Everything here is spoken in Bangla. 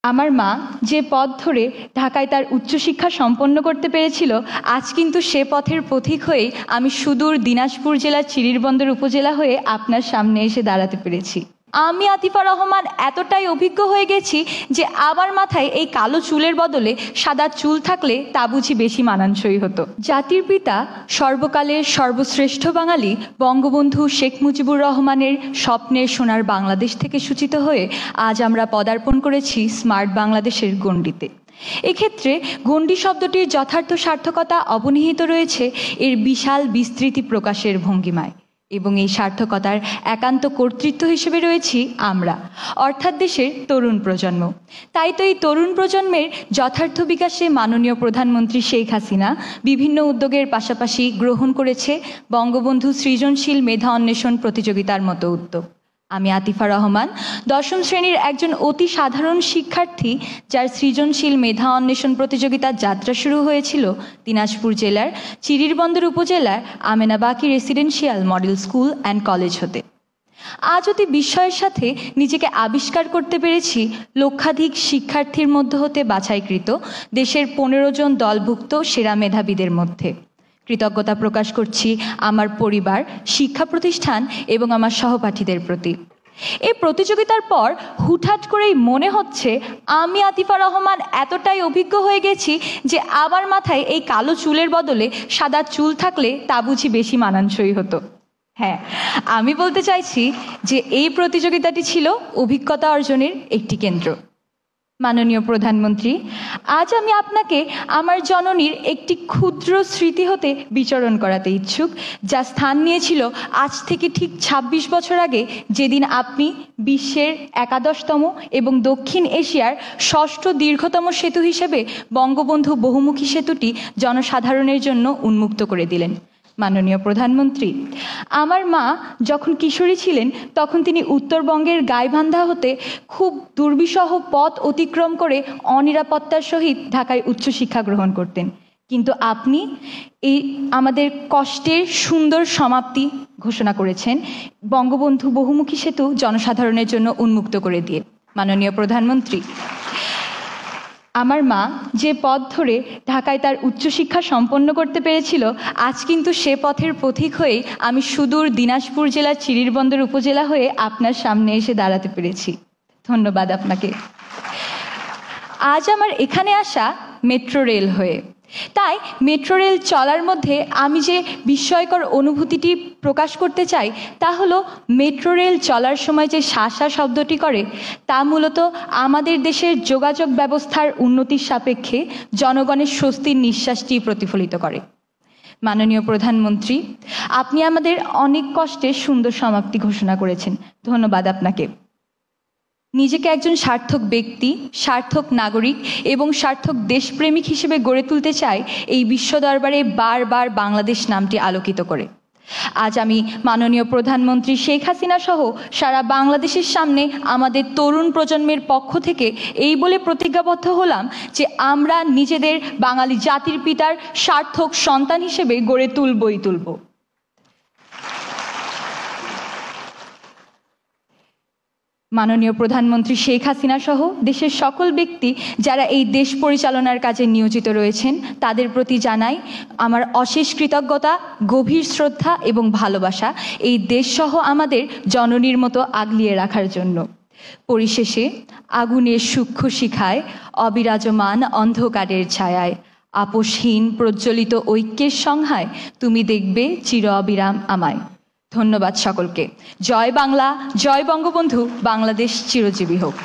আমার মা যে পথ ধরে ঢাকায় তার উচ্চশিক্ষা সম্পন্ন করতে পেরেছিল, আজ কিন্তু সে পথের পথিক হয়ে আমি সুদূর দিনাজপুর জেলার চিরিরবন্দর উপজেলা হয়ে আপনার সামনে এসে দাঁড়াতে পেরেছি। আমি আতিফা রহমান এতটাই অভিজ্ঞ হয়ে গেছি যে আমার মাথায় এই কালো চুলের বদলে সাদা চুল থাকলে তা বুঝি বেশি মানানসই হতো। জাতির পিতা, সর্বকালের সর্বশ্রেষ্ঠ বাঙালি বঙ্গবন্ধু শেখ মুজিবুর রহমানের স্বপ্নের সোনার বাংলাদেশ থেকে সূচিত হয়ে আজ আমরা পদার্পণ করেছি স্মার্ট বাংলাদেশের গণ্ডিতে। এক্ষেত্রে গণ্ডি শব্দটির যথার্থ সার্থকতা অবনিহিত রয়েছে এর বিশাল বিস্তৃতি প্রকাশের ভঙ্গিমায়, এবং এই সার্থকতার একান্ত কর্তৃত্ব হিসেবে রয়েছি আমরা, অর্থাৎ দেশের তরুণ প্রজন্ম। তাই তো এই তরুণ প্রজন্মের যথার্থ বিকাশে মাননীয় প্রধানমন্ত্রী শেখ হাসিনা বিভিন্ন উদ্যোগের পাশাপাশি গ্রহণ করেছে বঙ্গবন্ধু সৃজনশীল মেধা অন্বেষণ প্রতিযোগিতার মতো উদ্যোগ। আমি আতিফা রহমান, দশম শ্রেণীর একজন অতি সাধারণ শিক্ষার্থী, যার সৃজনশীল মেধা অন্বেষণ প্রতিযোগিতার যাত্রা শুরু হয়েছিল দিনাজপুর জেলার চিরিরবন্দর উপজেলার আমেনা বাকি residential model school and college হতে। আজ অতি বিস্ময়ের সাথে নিজেকে আবিষ্কার করতে পেরেছি লক্ষাধিক শিক্ষার্থীর মধ্য হতে বাছাইকৃত দেশের 15 জন দলভুক্ত সেরা মেধাবীদের মধ্যে। কৃতজ্ঞতা প্রকাশ করছি আমার পরিবার, শিক্ষা প্রতিষ্ঠান এবং আমার সহপাঠীদের প্রতি। এই প্রতিযোগিতার পর হুটহাট করেই মনে হচ্ছে আমি আতিফা রহমান এতটাই অভিজ্ঞ হয়ে গেছি যে আমার মাথায় এই কালো চুলের বদলে সাদা চুল থাকলে তা বুঝি বেশি মানানসই হতো। হ্যাঁ, আমি বলতে চাইছি যে এই প্রতিযোগিতাটি ছিল অভিজ্ঞতা অর্জনের একটি কেন্দ্র। মাননীয় প্রধানমন্ত্রী, আজ আমি আপনাকে আমার জননীর একটি ক্ষুদ্র স্মৃতি হতে বিচরণ করাতে ইচ্ছুক, যা স্থান নিয়েছিল আজ থেকে ঠিক 26 বছর আগে, যেদিন আপনি বিশ্বের 11তম এবং দক্ষিণ এশিয়ার 6ষ্ঠ দীর্ঘতম সেতু হিসেবে বঙ্গবন্ধু বহুমুখী সেতুটি জনসাধারণের জন্য উন্মুক্ত করে দিলেন। মাননীয় প্রধানমন্ত্রী, আমার মা যখন কিশোরী ছিলেন তখন তিনি উত্তরবঙ্গের গাইবান্ধা হতে খুব দুর্বিষহ পথ অতিক্রম করে অনিরাপত্তার সহিত ঢাকায় উচ্চশিক্ষা গ্রহণ করতেন, কিন্তু আপনি এই আমাদের কষ্টের সুন্দর সমাপ্তি ঘোষণা করেছেন বঙ্গবন্ধু বহুমুখী সেতু জনসাধারণের জন্য উন্মুক্ত করে দিয়ে। মাননীয় প্রধানমন্ত্রী, আমার মা যে পথ ধরে ঢাকায় তার উচ্চশিক্ষা সম্পন্ন করতে পেরেছিল, আজ কিন্তু সে পথের পথিক হয়ে আমি সুদূর দিনাজপুর জেলার চিরিরবন্দর উপজেলা হয়ে আপনার সামনে এসে দাঁড়াতে পেরেছি। ধন্যবাদ আপনাকে। আজ আমার এখানে আসা মেট্রো রেল হয়ে। তাই মেট্রো রেল চলার মধ্যে আমি যে বিস্ময়কর অনুভূতিটি প্রকাশ করতে চাই তা হলো, মেট্রো রেল চলার সময় যে শাঁসা শব্দটি করে তা মূলত আমাদের দেশের যোগাযোগ ব্যবস্থার উন্নতির সাপেক্ষে জনগণের স্বস্তির নিঃশ্বাসটি প্রতিফলিত করে। মাননীয় প্রধানমন্ত্রী, আপনি আমাদের অনেক কষ্টের সুন্দর সমাপ্তি ঘোষণা করেছেন। ধন্যবাদ আপনাকে। নিজেকে একজন সার্থক ব্যক্তি, সার্থক নাগরিক এবং সার্থক দেশপ্রেমিক হিসেবে গড়ে তুলতে চাই এই বিশ্ব দরবারে বারবার বাংলাদেশ নামটি আলোকিত করে। আজ আমি মাননীয় প্রধানমন্ত্রী শেখ হাসিনা সহ সারা বাংলাদেশের সামনে আমাদের তরুণ প্রজন্মের পক্ষ থেকে এই বলে প্রতিজ্ঞাবদ্ধ হলাম যে আমরা নিজেদের বাঙালি জাতির পিতার সার্থক সন্তান হিসেবে গড়ে তুলবই তুলব। মাননীয় প্রধানমন্ত্রী শেখ হাসিনা সহ দেশের সকল ব্যক্তি যারা এই দেশ পরিচালনার কাজে নিয়োজিত রয়েছেন তাদের প্রতি জানাই আমার অশেষ কৃতজ্ঞতা, গভীর শ্রদ্ধা এবং ভালোবাসা এই দেশসহ আমাদের জননীর মতো আগলিয়ে রাখার জন্য। পরিশেষে আগুনের সূক্ষ্ম শিখায়, অবিরাজমান অন্ধকারের ছায়ায়, আপোষহীন প্রজ্বলিত ঐক্যের সংহায় তুমি দেখবে চির অবিরাম আমায়। ধন্যবাদ সকলকে। জয় বাংলা, জয় বঙ্গবন্ধু, বাংলাদেশ চিরজীবী হোক।